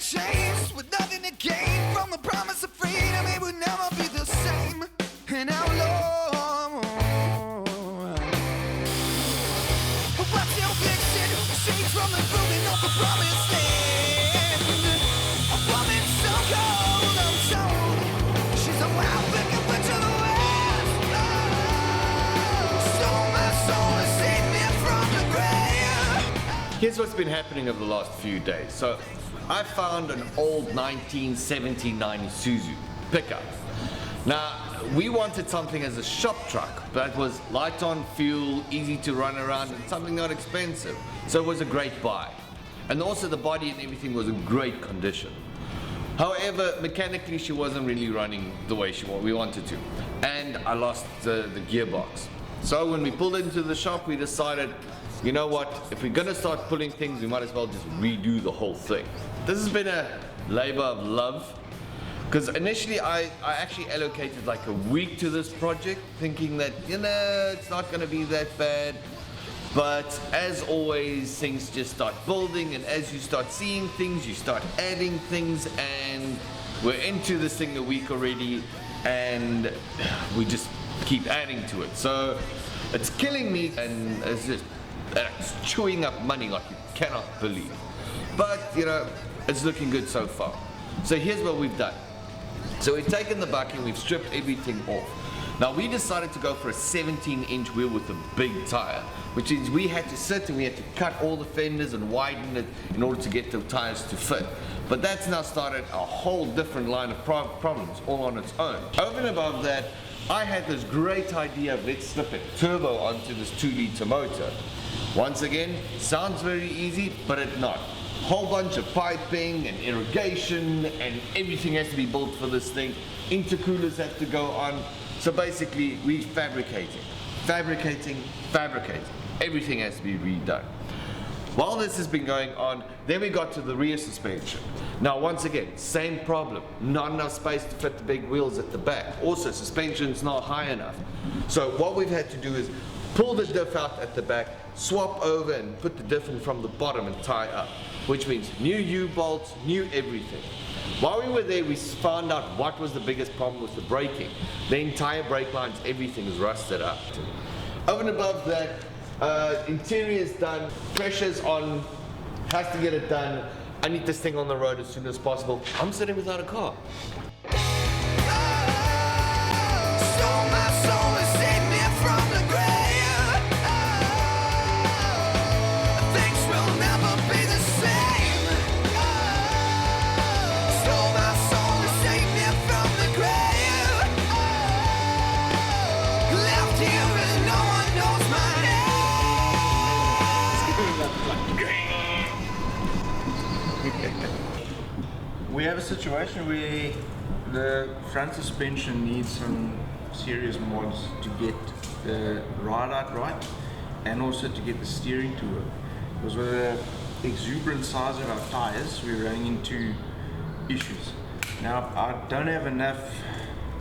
Changed with nothing to gain from the promise of freedom. It would never be the same. And how long? What's your fiction? Shades from the brooding of the promised land. A woman so cold, I'm told. She's a wild wicked witch of the west. Stole my soul and saved me from the grave. Here's what's been happening over the last few days. So I found an old 1979 Isuzu pickup. Now, we wanted something as a shop truck that was light on fuel, easy to run around, and something not expensive. So it was a great buy. And also the body and everything was in great condition. However, mechanically she wasn't really running the way we wanted to. And I lost the gearbox. So when we pulled into the shop, we decided, you know what, if we're gonna start pulling things, we might as well just redo the whole thing. This has been a labor of love, because initially I actually allocated like a week to this project, thinking that, you know, it's not gonna be that bad. But as always, things just start building, and as you start seeing things, you start adding things, and we're into this thing a week already, and we just keep adding to it. So it's killing me, and it's chewing up money like you cannot believe. But, you know, it's looking good so far. So here's what we've done. So we've taken the bucket, we've stripped everything off. Now we decided to go for a 17-inch wheel with a big tire, which means we had to sit and we had to cut all the fenders and widen it in order to get the tires to fit. But that's now started a whole different line of problems all on its own. Over and above that, I had this great idea of let's slip a turbo onto this 2-liter motor. Once again, sounds very easy, but it's not. Whole bunch of piping and irrigation and everything has to be built for this thing. Intercoolers have to go on. So basically, we're fabricating. Everything has to be redone. While this has been going on, then we got to the rear suspension. Now once again, same problem. Not enough space to fit the big wheels at the back. Also, suspension's not high enough. So what we've had to do is pull the diff out at the back, swap over and put the diff in from the bottom and tie up. Which means new U-bolts, new everything. While we were there, we found out what was the biggest problem with the braking. The entire brake lines, everything is rusted up. Over and above that, interior is done, pressure's on, has to get it done. I need this thing on the road as soon as possible. I'm sitting without a car. Stole my soul and saved me from the grave. Things will never be the same. Stole my soul and saved me from the grave. Left here and no one knows my name. We have a situation where the front suspension needs some serious mods to get the ride out right and also to get the steering to work. Because with the exuberant size of our tires, we're running into issues. Now, I don't have enough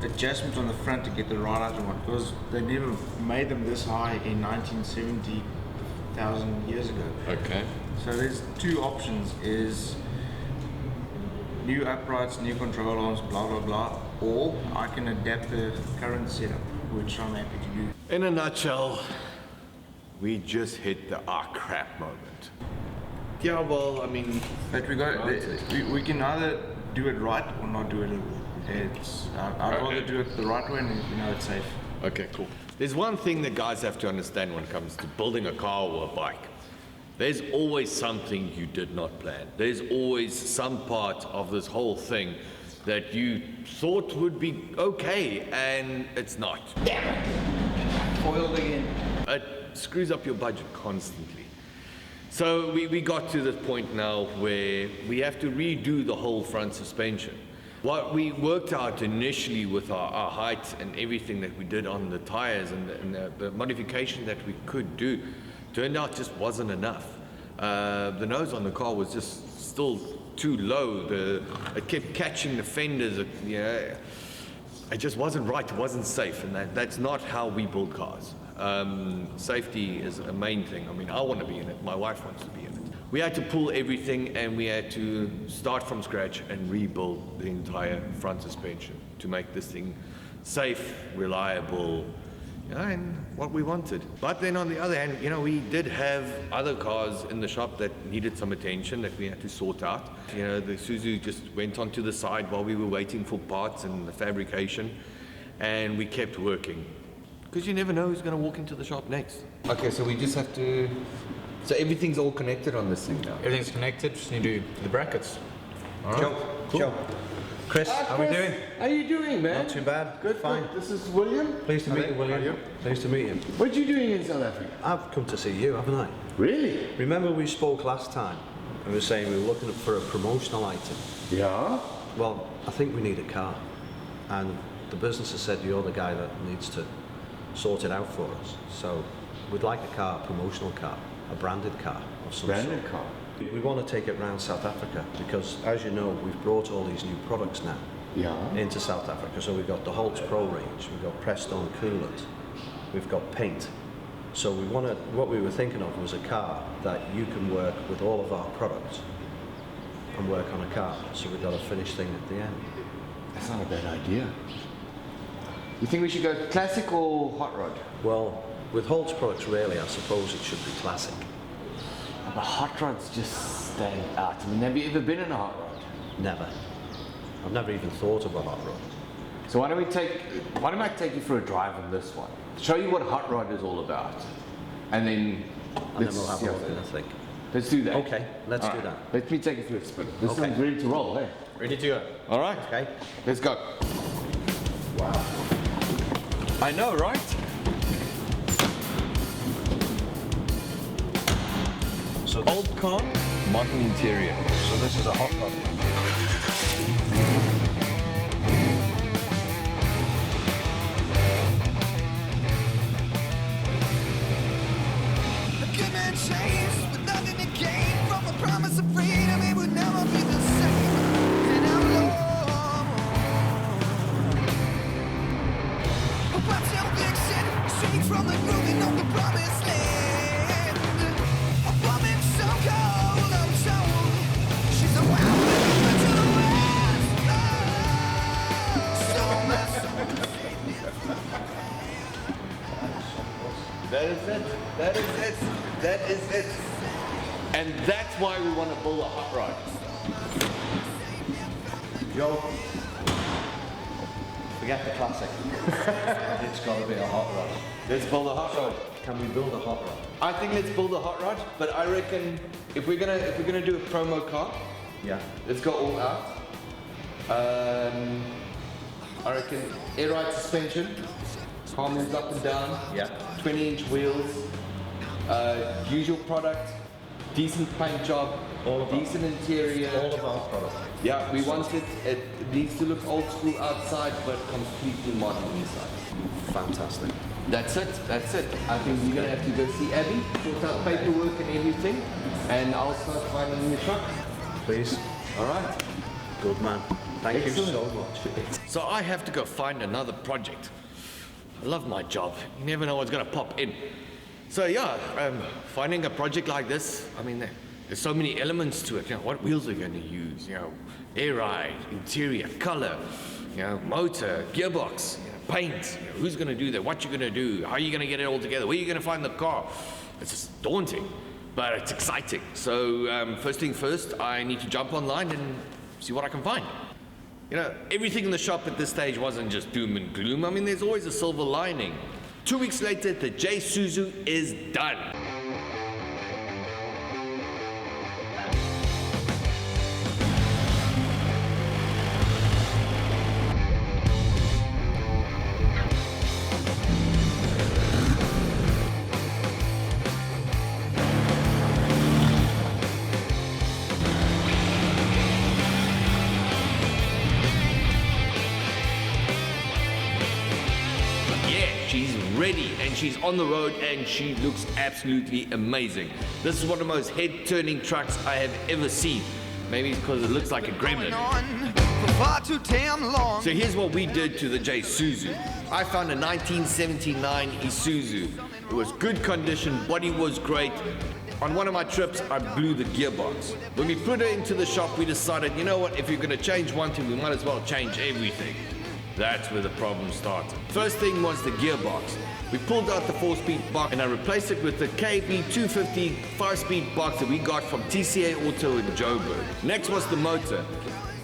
adjustments on the front to get the ride out right because they never made them this high in 1970,000 years ago. Okay. So there's two options, is new uprights, new control arms, blah blah blah, or I can adapt the current setup, which I'm happy to do. In a nutshell, we just hit the crap moment. Yeah, well, I mean, But we can either do it right or not do it at all. I'd rather do it the right way and we know it's safe. okay, cool. There's one thing that guys have to understand when it comes to building a car or a bike. There's always something you did not plan. There's always some part of this whole thing that you thought would be okay, and it's not. Damn it! Foiled again. It screws up your budget constantly. So we got to this point now where we have to redo the whole front suspension. What we worked out initially with our height and everything that we did on the tires and the modification that we could do turned out just wasn't enough. The nose on the car was just still too low. It kept catching the fenders. It just wasn't right. It wasn't safe, and that's not how we build cars. Safety is a main thing. I mean, I want to be in it. My wife wants to be in it. We had to pull everything, and we had to start from scratch and rebuild the entire front suspension to make this thing safe, reliable, and what we wanted. But then on the other hand, we did have other cars in the shop that needed some attention that we had to sort out. The Isuzu just went onto the side while we were waiting for parts and the fabrication, and we kept working. Because you never know who's going to walk into the shop next. Okay, so we just have to... So everything's all connected on this thing now? Everything's connected, just need to do the brackets. All right. Cool. Chris, how are we doing? How you doing, man? Not too bad. Good, fine. good. This is William. Pleased to meet you, William. Pleased to meet you. What are you doing in South Africa? I've come to see you, haven't I? Really? Remember we spoke last time and we were saying we were looking for a promotional item. Yeah? Well, I think we need a car. And the business has said you're the guy that needs to sort it out for us. So we'd like a car, a promotional car, a branded car of some Branded sort. car? We want to take it around South Africa because, as you know, we've brought all these new products now Yeah. into South Africa. So we've got the Holtz Pro range, we've got Prestone coolant, we've got paint. So what we were thinking of was a car that you can work with all of our products and work on a car. So we've got a finished thing at the end. That's not a bad idea. You think we should go classic or hot rod? Well, with Holtz products, really, I suppose it should be classic. But hot rods just stand out. I mean, have you ever been in a hot rod? Never. I've never even thought of a hot rod. So why don't I take you for a drive on this one? Show you what hot rod is all about. And then We'll have a look at the thing. Let's do that. Okay, let's All do right. that. Let me take you through a spin. This Okay. one's ready to roll, hey? Ready to go? All right. Okay. Let's go. Wow. I know, right? So, Old car, modern interior. so this is a hot rod. A good man changed with nothing to gain from a promise of freedom. It would never be the same. And I'm low. Watch your vixen, straight from the grooving of the promised land. A woman so cold, I'm told. She's a wild woman to the west. Stole my soul. That is it. That is it. That is it. And that's why we want to build a hot rod. Joe, forget the classic. It's got to be a hot rod. Let's build a hot rod. Can we build a hot rod? I think let's build a hot rod, but I reckon if we're gonna do a promo car, Yeah. let's go all out. I reckon air ride suspension, car moves up and down. Yeah. 20-inch wheels, usual product, decent paint job, All of our- decent interior. All of our products. Yeah, we want it. It needs to look old school outside, but completely modern inside. Fantastic. That's it. That's it. I think we're gonna have to go see Abby, sort out paperwork and everything, and I'll start finding your truck. Please. All right. Good man. Thank you Excellent. so much. So I have to go find another project. I love my job. You never know what's gonna pop in. So yeah, finding a project like this, I mean, there's so many elements to it. What wheels are you gonna use? Air ride, interior, color, motor, gearbox, paint. Who's gonna do that? What you gonna do? How are you gonna get it all together? Where are you gonna find the car? It's just daunting, but it's exciting. So first thing first, I need to jump online and see what I can find. Everything in the shop at this stage wasn't just doom and gloom. I mean, there's always a silver lining. 2 weeks later, the Jesuzu is done. she's ready and she's on the road and she looks absolutely amazing. This is one of the most head-turning trucks I have ever seen. Maybe it's because it looks like a gremlin. For far too damn long. So here's what we did to the Jesuzu. I found a 1979 Isuzu. It was good condition, body was great. On one of my trips, I blew the gearbox. When we put it into the shop, we decided, you know what, if you're gonna change one thing, we might as well change everything. That's where the problem started. First thing was the gearbox. We pulled out the 4-speed box and I replaced it with the KB 250 5-speed box that we got from TCA Auto in Joburg. Next was the motor.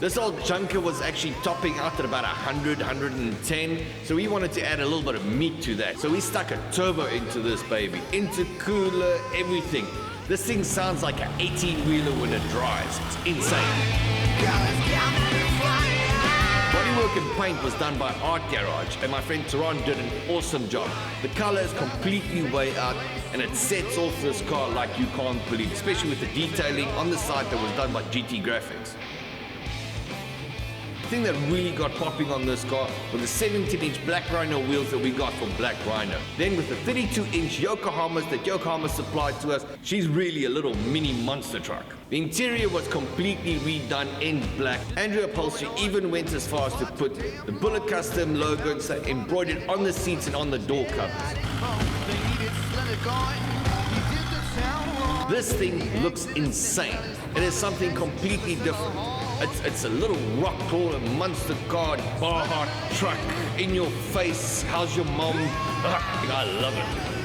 This old junker was actually topping out at about 100, 110, so we wanted to add a little bit of meat to that. So we stuck a turbo into this baby, intercooler, everything. This thing sounds like an 18-wheeler when it drives. It's insane. Bodywork and paint was done by Art Garage, and my friend Teron did an awesome job. The color is completely way out, and it sets off this car like you can't believe, especially with the detailing on the side that was done by GT Graphics. The thing that really got popping on this car were the 17-inch Black Rhino wheels that we got from Black Rhino. Then with the 32-inch Yokohamas that Yokohama supplied to us, she's really a little mini monster truck. The interior was completely redone in black. Andrew Upholstery even went as far as to put the Bullet Custom logo and say embroidered on the seats and on the door covers. This thing looks insane. It is something completely different. It's a little rock crawler, monster car, bar hard truck, in your face, how's your mom? I love it.